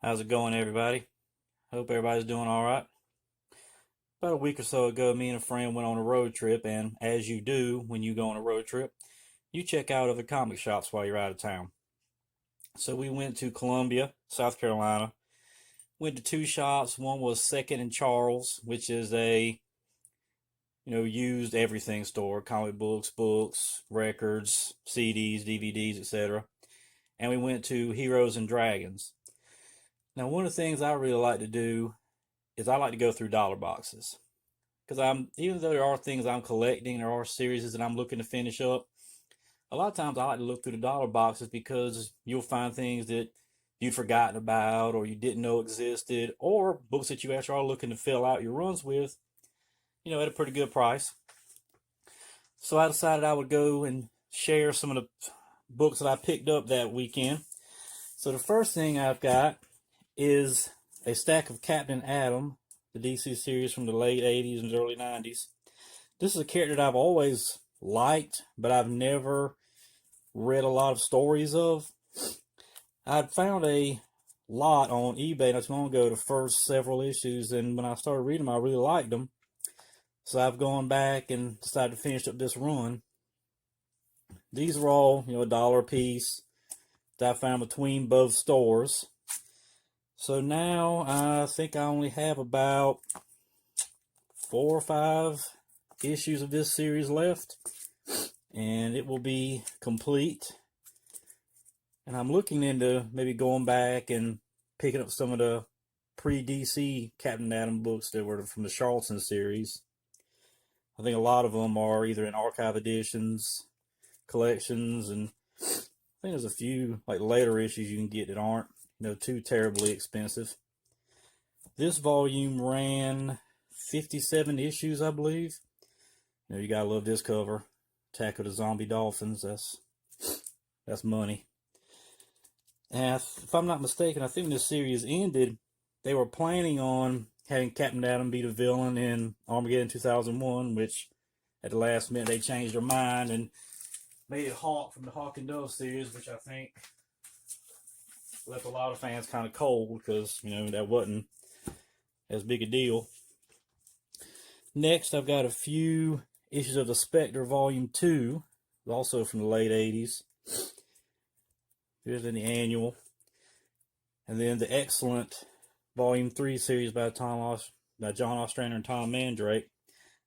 How's it going, everybody? Hope everybody's doing all right. About a week or so ago, me and a friend went on a road trip, and as you do when you go on a road trip, you check out other comic shops while you're out of town. So we went to Columbia, South Carolina. Went to two shops. One was Second and Charles, which is a used everything store, comic books, records, CDs, DVDs, etc. And we went to Heroes and Dragons. Now, one of the things I really like to do is I like to go through dollar boxes because even though there are things I'm collecting, there are series that I'm looking to finish up. A lot of times I like to look through the dollar boxes because you'll find things that you'd forgotten about or you didn't know existed, or books that you actually are looking to fill out your runs with, at a pretty good price. So I decided I would go and share some of the books that I picked up that weekend. So the first thing I've got is a stack of Captain Atom, the DC series from the late 80s and early 90s. This is a character that I've always liked, but I've never read a lot of stories of. I'd found a lot on eBay not too long ago, the first several issues, and when I started reading them, I really liked them. So I've gone back and decided to finish up this run. These are all, $1 a piece that I found between both stores. So now I think I only have about 4 or 5 issues of this series left, and it will be complete. And I'm looking into maybe going back and picking up some of the pre-DC Captain Atom books that were from the Charlton series. I think a lot of them are either in archive editions, collections, and I think there's a few like later issues you can get that aren't too terribly expensive. This volume ran 57 issues, I believe. You gotta love this cover. Attack of the Zombie Dolphins. That's money. And if I'm not mistaken, I think when this series ended, they were planning on having Captain Atom be the villain in Armageddon 2001, which at the last minute they changed their mind and made it Hawk from the Hawk and Dove series, which I think left a lot of fans kind of cold because, that wasn't as big a deal. Next, I've got a few issues of the Spectre Volume 2, also from the late 80s. Here's in the annual. And then the excellent Volume 3 series by John Ostrander and Tom Mandrake.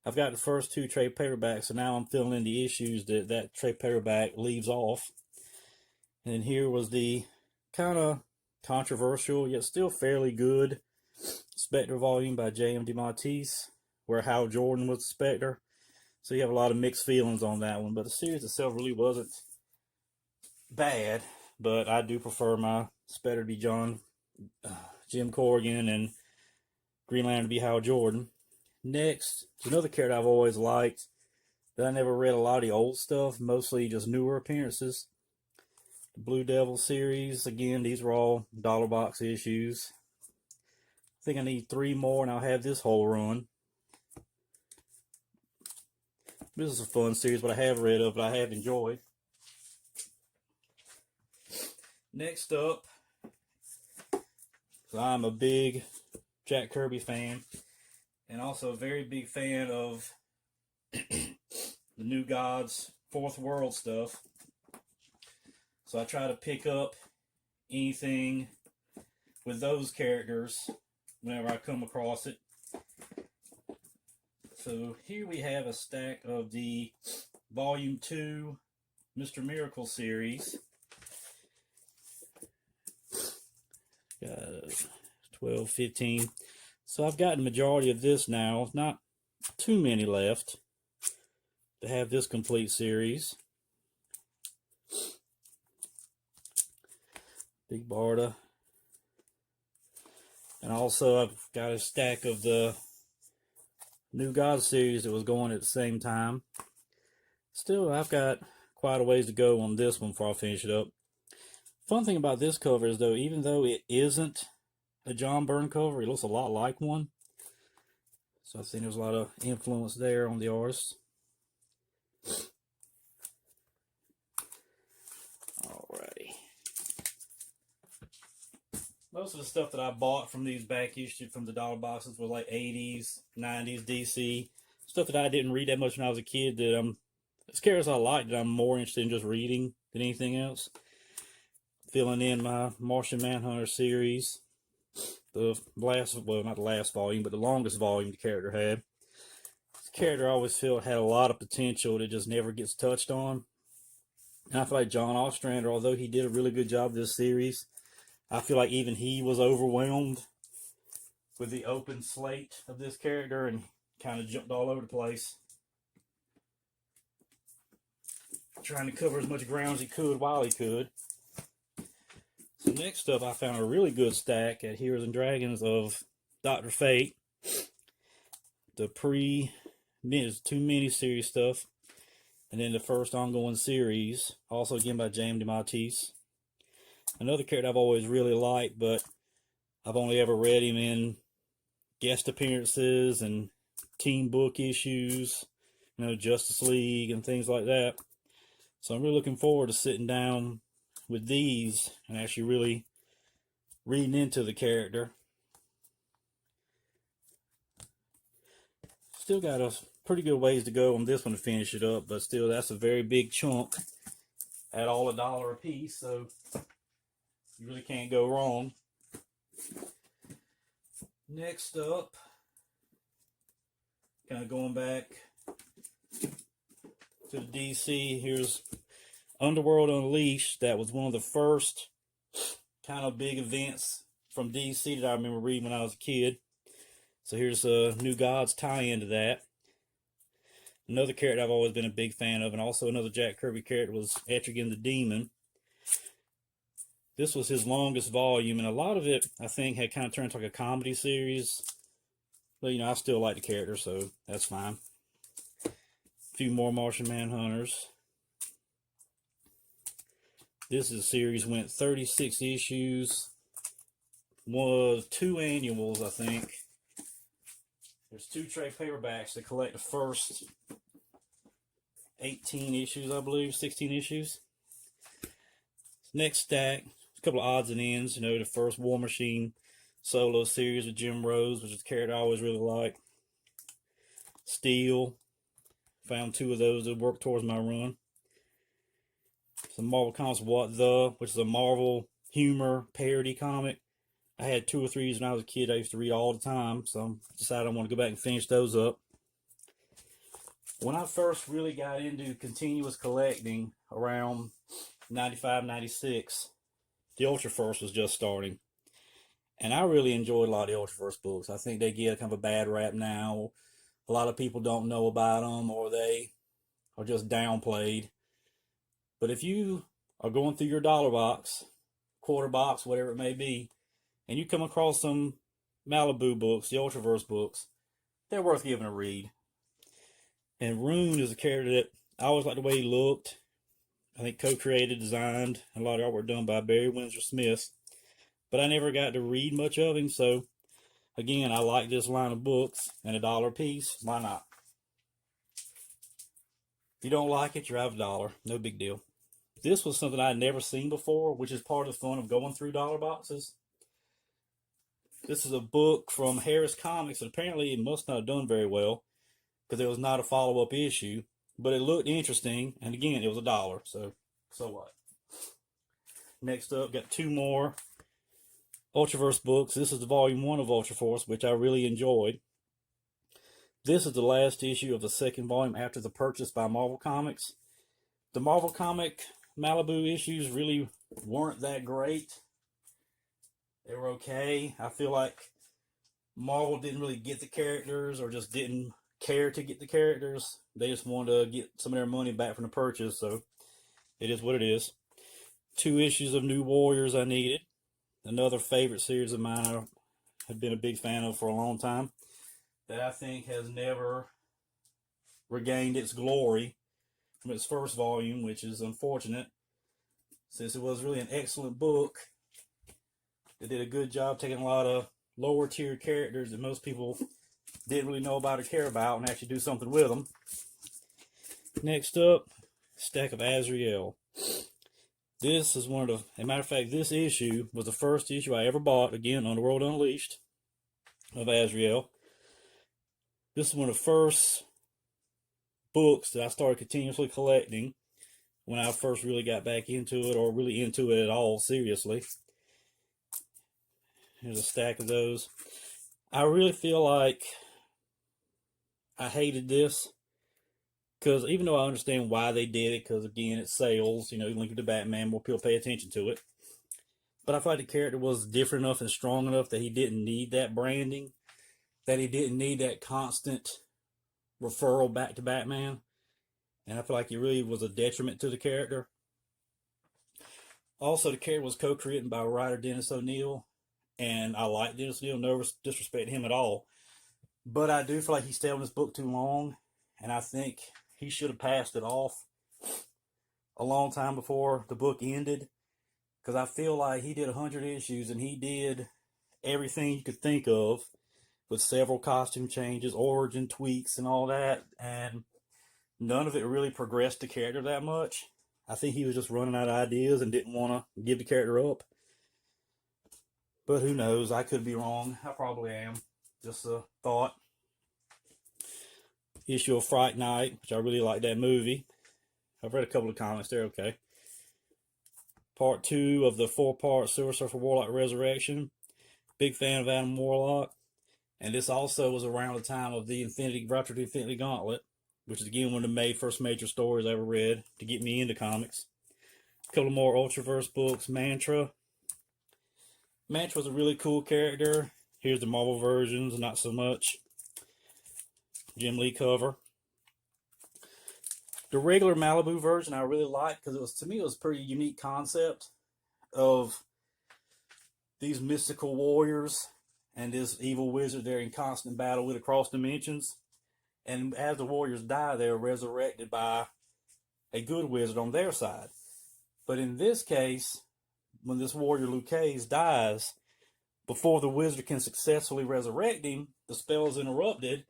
I've got the first 2 trade paperbacks, so now I'm filling in the issues that trade paperback leaves off. And then here was the kind of controversial, yet still fairly good Spectre volume by J.M. DeMatteis, where Hal Jordan was the Spectre. So you have a lot of mixed feelings on that one, but the series itself really wasn't bad, but I do prefer my Spectre to be Jim Corrigan and Green Lantern to be Hal Jordan. Next, another character I've always liked that I never read a lot of the old stuff, mostly just newer appearances. The Blue Devil series, again, these were all dollar box issues. I think I need 3 more and I'll have this whole run. This is a fun series, but I have read of, but I have enjoyed. Next up, I'm a big Jack Kirby fan, and also a very big fan of the New Gods, Fourth World stuff. So I try to pick up anything with those characters whenever I come across it. So here we have a stack of the Volume 2 Mr. Miracle series. 12, 15. So I've gotten the majority of this now. Not too many left to have this complete series. Big Barda. And also I've got a stack of the New God series that was going at the same time. Still, I've got quite a ways to go on this one before I finish it up. Fun thing about this cover is, though, even though it isn't a John Byrne cover, it looks a lot like one. So I think there's a lot of influence there on the artist. Alrighty. Most of the stuff that I bought from these back issues from the dollar boxes was like 80s, 90s DC. Stuff that I didn't read that much when I was a kid that as characters I like that I'm more interested in just reading than anything else. Filling in my Martian Manhunter series. The last, well, not the last volume, but the longest volume the character had. This character I always felt had a lot of potential that just never gets touched on. And I feel like John Ostrander, although he did a really good job this series, I feel like even he was overwhelmed with the open slate of this character and kind of jumped all over the place, trying to cover as much ground as he could while he could. So next up, I found a really good stack at Heroes and Dragons of Dr. Fate. The two mini-series stuff, and then the first ongoing series, also again by James DeMatteis. Another character I've always really liked, but I've only ever read him in guest appearances and team book issues, Justice League and things like that. So I'm really looking forward to sitting down with these and actually really reading into the character. Still got a pretty good ways to go on this one to finish it up, but still that's a very big chunk at all $1 a piece, so you really can't go wrong. Next up, kind of going back to the DC, here's Underworld Unleashed. That was one of the first kind of big events from DC that I remember reading when I was a kid. So here's a New Gods tie-in to that. Another character I've always been a big fan of, and also another Jack Kirby character, was Etrigan the Demon. This was his longest volume, and a lot of it, I think, had kind of turned into like a comedy series. But, I still like the character, so that's fine. A few more Martian Manhunters. This is a series, went 36 issues. Was 2 annuals, I think. There's 2 trade paperbacks that collect the first 18 issues, I believe, 16 issues. Next stack, a couple of odds and ends. The first War Machine solo series with Jim Rose, which is a character I always really like. Steel, found 2 of those that work towards my run. Some Marvel Comics What The, which is a Marvel humor parody comic. I had 2 or 3 when I was a kid I used to read all the time, so I decided I want to go back and finish those up. When I first really got into continuous collecting around 95, 96, the Ultraverse was just starting. And I really enjoyed a lot of the Ultraverse books. I think they get kind of a bad rap now. A lot of people don't know about them, or they are just downplayed. But if you are going through your dollar box, quarter box, whatever it may be, and you come across some Malibu books, the Ultraverse books, they're worth giving a read. And Rune is a character that I always liked the way he looked. I think co-created, designed, and a lot of artwork done by Barry Windsor Smith. But I never got to read much of him, so again, I like this line of books, and $1 a piece, why not? If you don't like it, you're out of $1, no big deal. This was something I'd never seen before, which is part of the fun of going through dollar boxes. This is a book from Harris Comics, and apparently it must not have done very well, because there was not a follow-up issue, but it looked interesting, and again, it was $1, so what? Next up, got 2 more Ultraverse books. This is the volume 1 of Ultraforce, which I really enjoyed. This is the last issue of the 2nd volume after the purchase by Marvel Comics. The Marvel Comic Malibu issues really weren't that great. They were okay. I feel like Marvel didn't really get the characters, or just didn't care to get the characters. They just wanted to get some of their money back from the purchase, so it is what it is. 2 issues of New Warriors I needed. Another favorite series of mine I have been a big fan of for a long time, that I think has never regained its glory from its first volume, which is unfortunate, since it was really an excellent book. They did a good job taking a lot of lower tier characters that most people didn't really know about or care about, and actually do something with them. Next up, stack of Azrael. This is one of the, as a matter of fact, this issue was the first issue I ever bought, again, Underworld Unleashed of Azrael. This is one of the first books that I started continuously collecting when I first really got back into it, or really into it at all, seriously. Here's a stack of those. I really feel like I hated this, because even though I understand why they did it, because again, it's sales, Link to Batman, more people pay attention to it. But I feel like the character was different enough and strong enough that he didn't need that branding, that he didn't need that constant referral back to Batman. And I feel like it really was a detriment to the character. Also, the character was co-created by writer Dennis O'Neil, and I like Dennis O'Neil, no disrespect him at all. But I do feel like he stayed on this book too long, and I think he should have passed it off a long time before the book ended, because I feel like he did 100 issues, and he did everything you could think of, with several costume changes, origin tweaks, and all that, and none of it really progressed the character that much. I think he was just running out of ideas and didn't want to give the character up. But who knows? I could be wrong. I probably am. Just a thought. Issue of Fright Night, which I really like that movie. I've read a couple of comics. They're okay. Part 2 of the 4-part Silver Surfer Warlock Resurrection. Big fan of Adam Warlock. And this also was around the time of the Rapture to Infinity Gauntlet, which is again one of the first major stories I ever read to get me into comics. A couple more Ultraverse books. Mantra. Mantra was a really cool character. Here's the Marvel versions, not so much. Jim Lee cover. The regular Malibu version I really liked, because to me it was a pretty unique concept of these mystical warriors and this evil wizard they're in constant battle with across dimensions. And as the warriors die, they're resurrected by a good wizard on their side. But in this case, when this warrior Lucchese dies, before the wizard can successfully resurrect him, the spell is interrupted,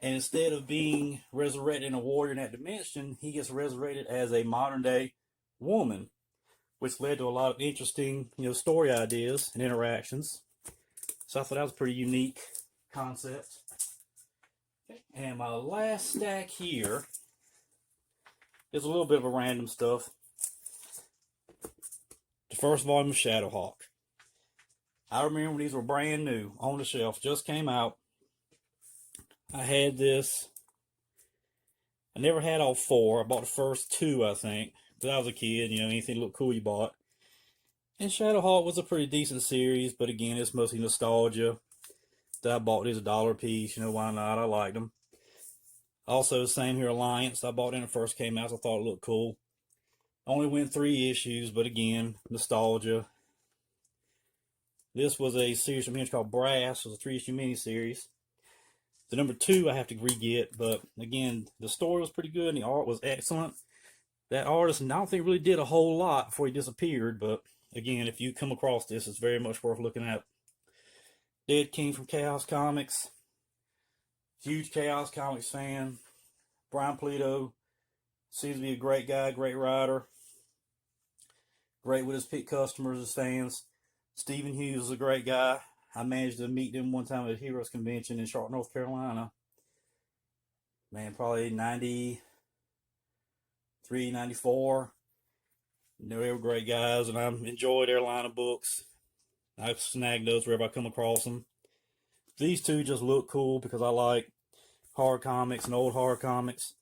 and instead of being resurrected in a warrior in that dimension, he gets resurrected as a modern-day woman, which led to a lot of interesting, story ideas and interactions. So I thought that was a pretty unique concept. And my last stack here is a little bit of a random stuff. The first volume of Shadowhawk. I remember when these were brand new on the shelf, just came out. I had this. I never had all 4. I bought the first 2, I think, because I was a kid. Anything that looked cool you bought. And Shadowhawk was a pretty decent series, but again, it's mostly nostalgia. That I bought these $1 a piece. Why not? I liked them. Also, same here, Alliance. I bought it when it first came out, so I thought it looked cool. Only went 3 issues, but again, nostalgia. This was a series from here called Brass. It was a 3-issue miniseries. The number 2 I have to re-get, but again, the story was pretty good and the art was excellent. That artist, I don't think really did a whole lot before he disappeared, but again, if you come across this, it's very much worth looking at. Dead King from Chaos Comics. Huge Chaos Comics fan. Brian Pulido seems to be a great guy, great writer. Great with his pick customers, his fans. Stephen Hughes is a great guy. I managed to meet them one time at a Heroes Convention in Charlotte, North Carolina. Man, probably 93, 94. They were great guys, and I enjoyed their line of books. I snag those wherever I come across them. These 2 just look cool because I like horror comics and old horror comics.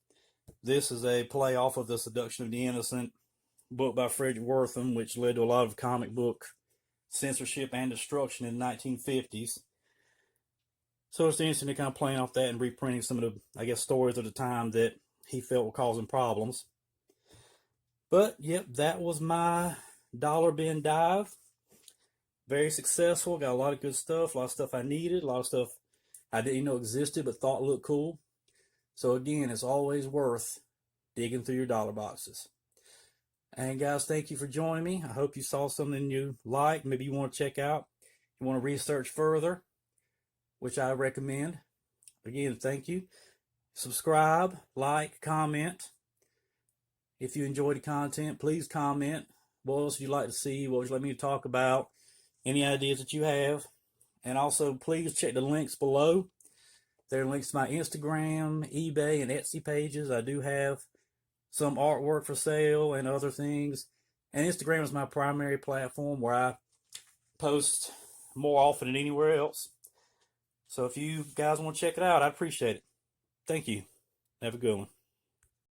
This is a play off of The Seduction of the Innocent, book by Frederick Wertham, which led to a lot of comic book censorship and destruction in the 1950s. So it's interesting to kind of playing off that and reprinting some of the, stories of the time that he felt were causing problems. But, yep, that was my dollar bin dive. Very successful. Got a lot of good stuff. A lot of stuff I needed. A lot of stuff I didn't know existed but thought looked cool. So, again, it's always worth digging through your dollar boxes. And guys, thank you for joining me. I hope you saw something you like. Maybe you want to check out. You want to research further, which I recommend. Again, thank you. Subscribe, like, comment. If you enjoy the content, please comment What else would you like to see? What would you like me to talk about? Any ideas that you have? And also, please check the links below. There are links to my Instagram, eBay, and Etsy pages. I do have some artwork for sale and other things. And Instagram is my primary platform where I post more often than anywhere else. So if you guys want to check it out, I'd appreciate it. Thank you. Have a good one.